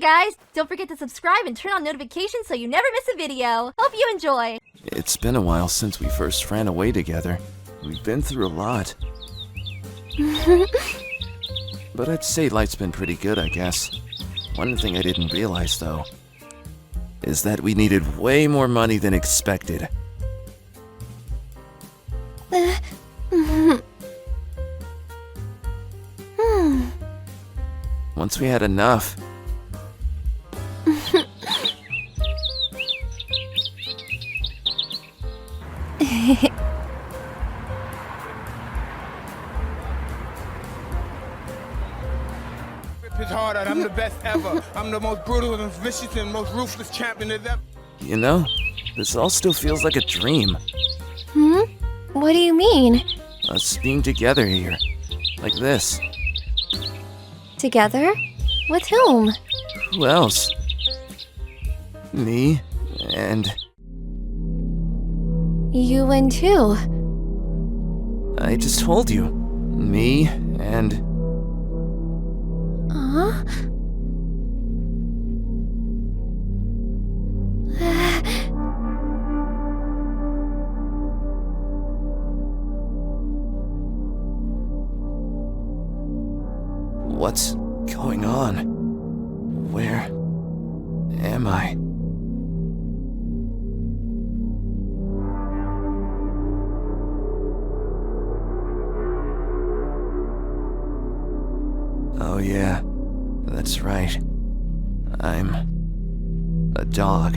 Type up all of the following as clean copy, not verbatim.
guys! Don't forget to subscribe and turn on notifications so you never miss a video. Hope you enjoy! It's been a while since we first ran away together. We've been through a lot. But I'd say life's been pretty good, I guess. One thing I didn't realize, though, is that we needed way more money than expected. Once we had enough, It's hard. I'm the best ever. I'm the most brutal and vicious and most ruthless champion there's ever. you know, this all still feels like a dream. What do you mean? Us being together here, like this. Together? With whom? Who else? Me and... You and who? I just told you. Me and... Huh? What's going on? Where am I? Oh yeah, that's right. I'm a dog.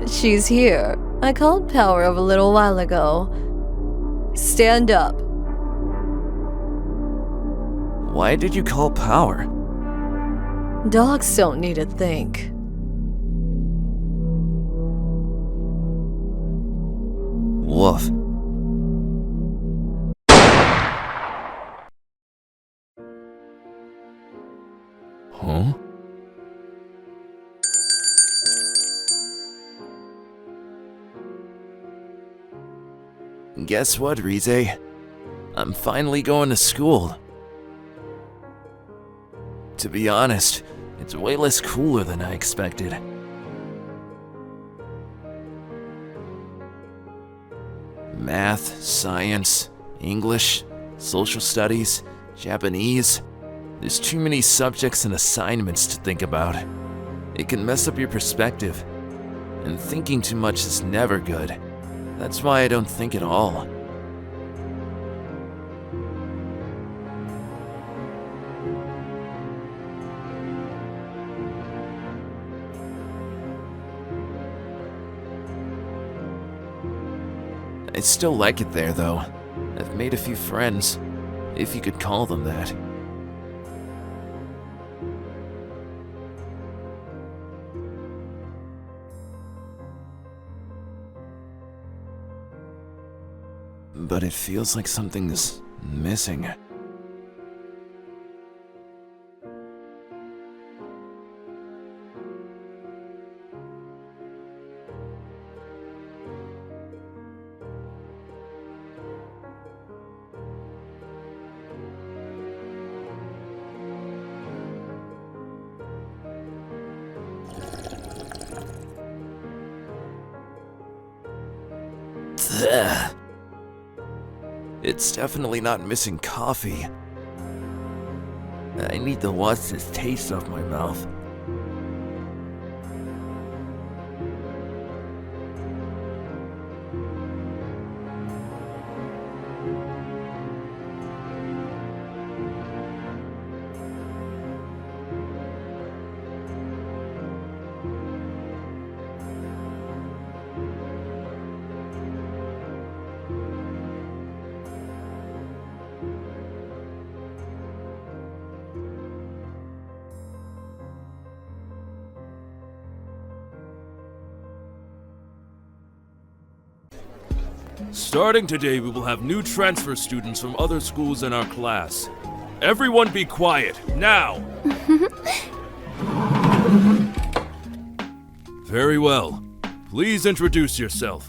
She's here. I called Power a little while ago. Stand up. Why did you call Power? Dogs don't need to think. Woof. Huh? Guess what, Reze? I'm finally going to school. To be honest, it's way less cooler than I expected. Math, science, English, social studies, Japanese. There's too many subjects and assignments to think about. It can mess up your perspective. And thinking too much is never good. That's why I don't think at all. I still like it there, though. I've made a few friends, if you could call them that. But it feels like something's missing. Ugh. It's definitely not missing coffee. I need to wash this taste off my mouth. Starting today, we will have new transfer students from other schools in our class. Everyone be quiet, now! Very well. Please introduce yourself.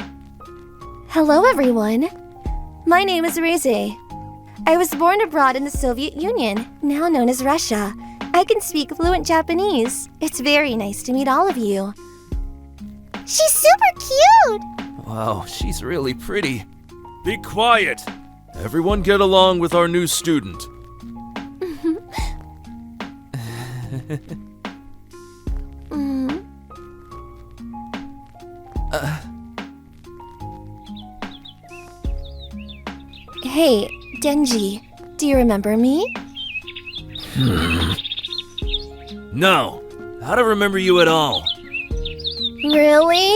Hello, everyone. My name is Reze. I was born abroad in the Soviet Union, now known as Russia. I can speak fluent Japanese. It's very nice to meet all of you. She's super cute! Wow, she's really pretty. Be quiet! Everyone get along with our new student. Hey, Denji, do you remember me? No, I don't remember you at all. Really?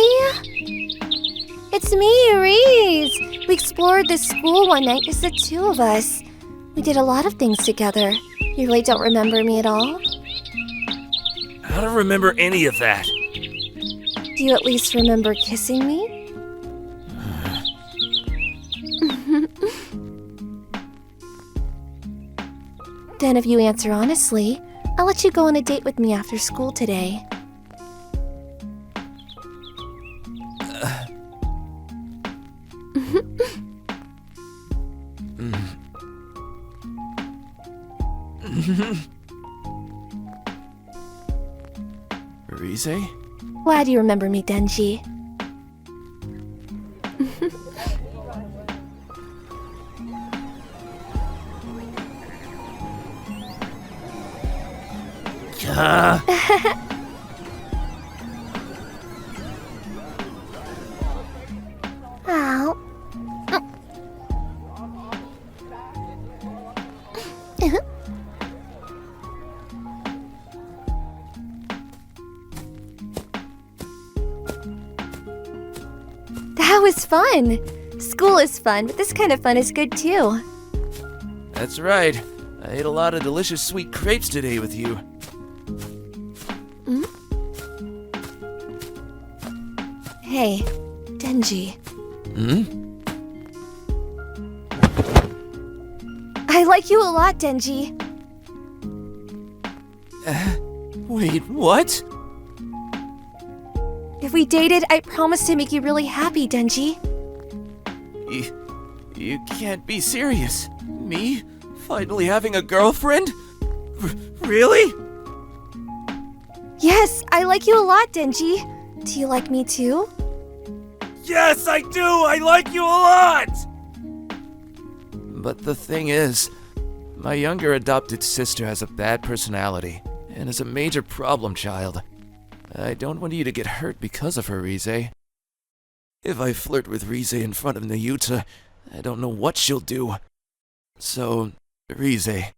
It's me, Reze. We explored this school one night, just the two of us. We did a lot of things together. You really don't remember me at all? I don't remember any of that. Do you at least remember kissing me? Then if you answer honestly, I'll let you go on a date with me after school today. Reze? Why do you remember me, Denji? Ow. That was fun. School is fun, but this kind of fun is good too. That's right. I ate a lot of delicious sweet crepes today with you. Hey, Denji. I like you a lot, Denji. Wait, what? If we dated, I promise to make you really happy, Denji. You can't be serious. Me? Finally having a girlfriend? Really? Yes, I like you a lot, Denji. Do you like me too? Yes, I do! I like you a lot! But the thing is, my younger adopted sister has a bad personality and is a major problem child. I don't want you to get hurt because of her, Reze. If I flirt with Reze in front of Nayuta, I don't know what she'll do. So, Reze.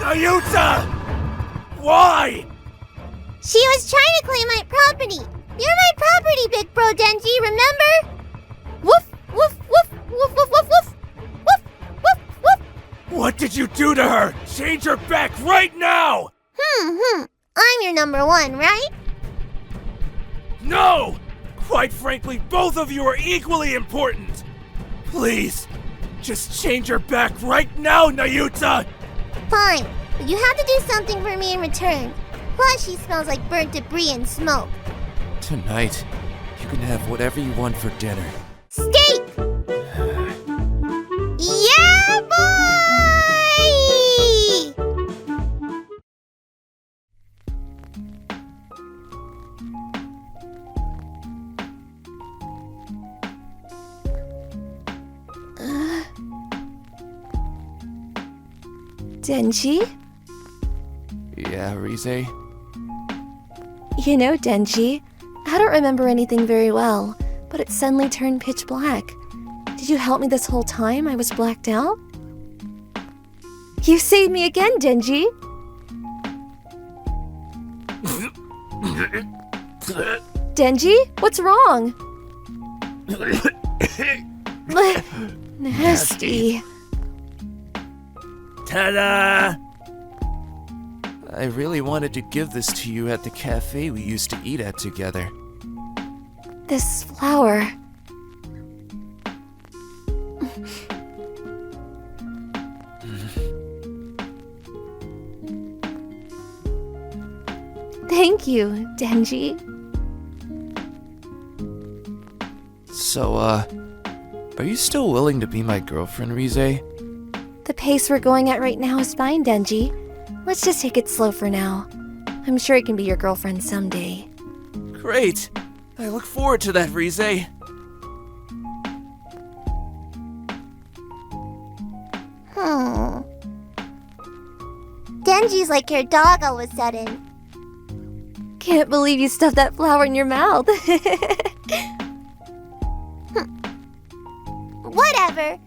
Nayuta! Why? She was trying to claim my property. You're my property, Big Bro Denji, remember? Woof, woof, woof, woof, woof, woof, woof. Woof, woof, woof. What did you do to her? Change her back right now! I'm your number one, right? No! Quite frankly, both of you are equally important! Please, just change her back right now, Nayuta! Fine, but you have to do something for me in return. Plus, she smells like burnt debris and smoke. Tonight, you can have whatever you want for dinner. Steak! Yeah, boy! Denji? Yeah, Reze? You know, Denji, I don't remember anything very well, but it suddenly turned pitch black. Did you help me this whole time I was blacked out? You saved me again, Denji! Denji, what's wrong? Nasty. Ta-da! I really wanted to give this to you at the cafe we used to eat at together. This flower. Thank you, Denji. So, are you still willing to be my girlfriend, Reze? The pace we're going at right now is fine, Denji. Let's just take it slow for now. I'm sure I can be your girlfriend someday. Great! I look forward to that, Reze. Denji's like your dog all of a sudden. Can't believe you stuffed that flower in your mouth. Whatever.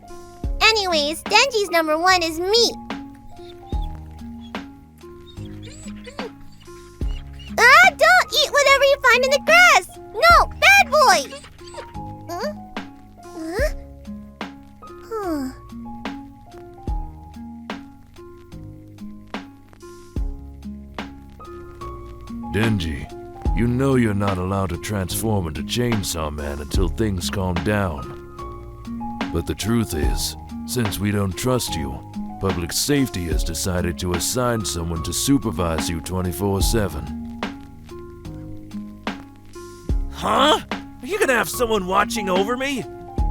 Anyways, Denji's number one is me. Ah, don't eat whatever you find in the grass. No, bad boy. Huh? Huh? Denji, you know you're not allowed to transform into Chainsawman until things calm down. But the truth is, since we don't trust you, Public Safety has decided to assign someone to supervise you 24/7. Huh? Are you gonna have someone watching over me?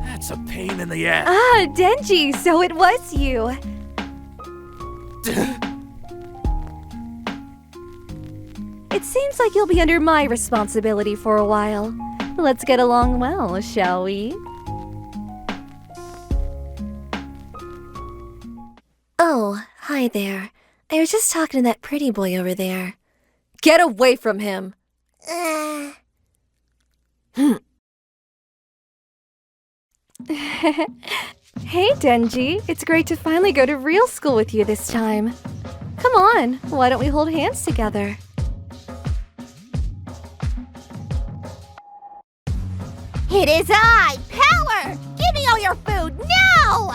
That's a pain in the ass. Ah, Denji, so it was you. It seems like you'll be under my responsibility for a while. Let's get along well, shall we? Oh, hi there. I was just talking to that pretty boy over there. Get away from him! Hey, Denji. It's great to finally go to real school with you this time. Come on, why don't we hold hands together? It is I, Power! Give me all your food now!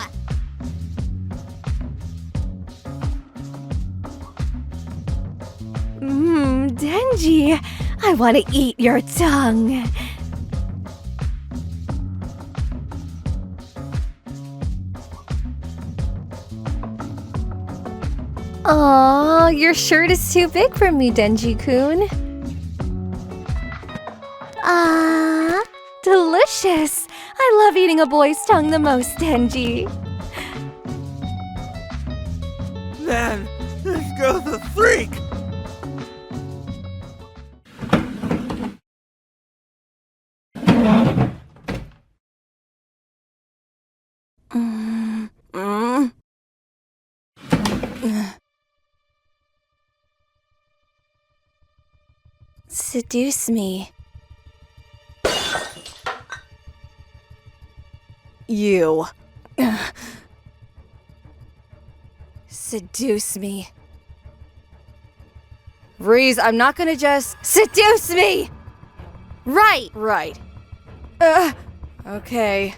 Denji, I want to eat your tongue. Aw, your shirt is too big for me, Denji-kun. Ah, delicious. I love eating a boy's tongue the most, Denji. Man, let's go the freak! Seduce me. You. Seduce me. Reze, I'm not gonna just... Seduce me! Right! Right. Okay.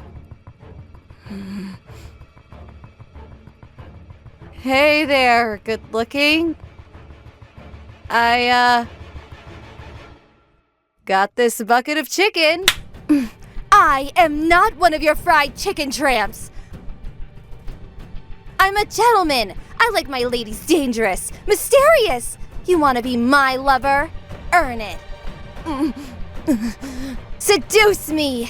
Hey there, good looking. Got this bucket of chicken. I am not one of your fried chicken tramps. I'm a gentleman. I like my ladies dangerous, mysterious. You want to be my lover? Earn it. Seduce me.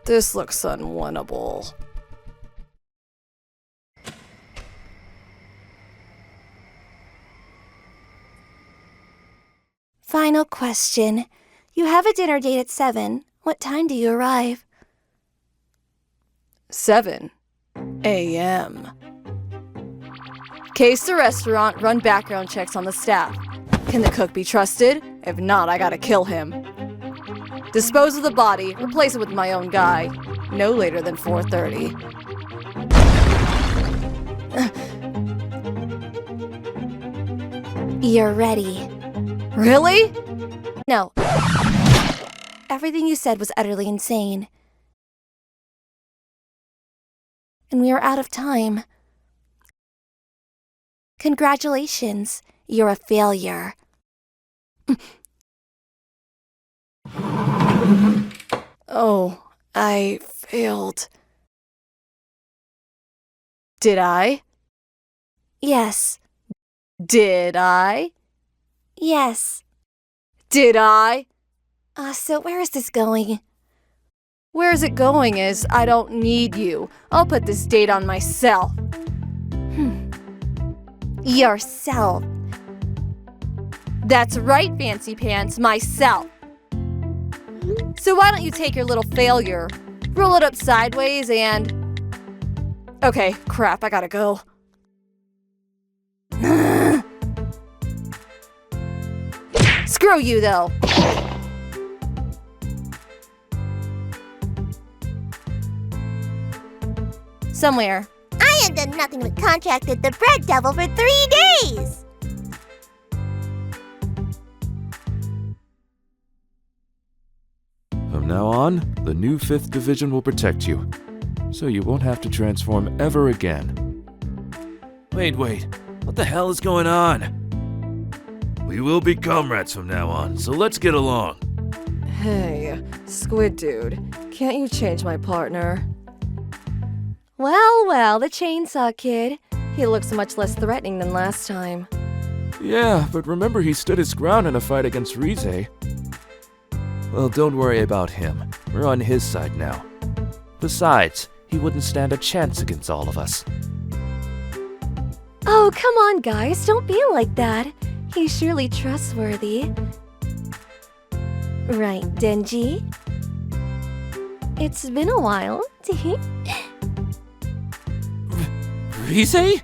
This looks unwinnable. Final question. You have a dinner date at 7. What time do you arrive? 7 a.m. Case the restaurant, run background checks on the staff. Can the cook be trusted? If not, I gotta kill him. Dispose of the body, replace it with my own guy. No later than 4:30. You're ready. Really? No. Everything you said was utterly insane. And we are out of time. Congratulations, you're a failure. Oh, I failed. Did I? Yes. Did I? Yes. Did I? So where is this going? Where's it going is I don't need you. I'll put this date on myself. Yourself. That's right, Fancy Pants, myself. So why don't you take your little failure, roll it up sideways and... Okay, crap, I gotta go. Screw you, though. Somewhere. I have done nothing but contracted the bread devil for 3 days! From now on, the new 5th Division will protect you, so you won't have to transform ever again. Wait, what the hell is going on? We will be comrades from now on, so let's get along. Hey, Squid Dude, can't you change my partner? Well, the Chainsaw Kid. He looks much less threatening than last time. Yeah, but remember he stood his ground in a fight against Reze. Well, don't worry about him. We're on his side now. Besides, he wouldn't stand a chance against all of us. Oh, come on, guys, don't be like that. He's surely trustworthy. Right, Denji? It's been a while. Reze?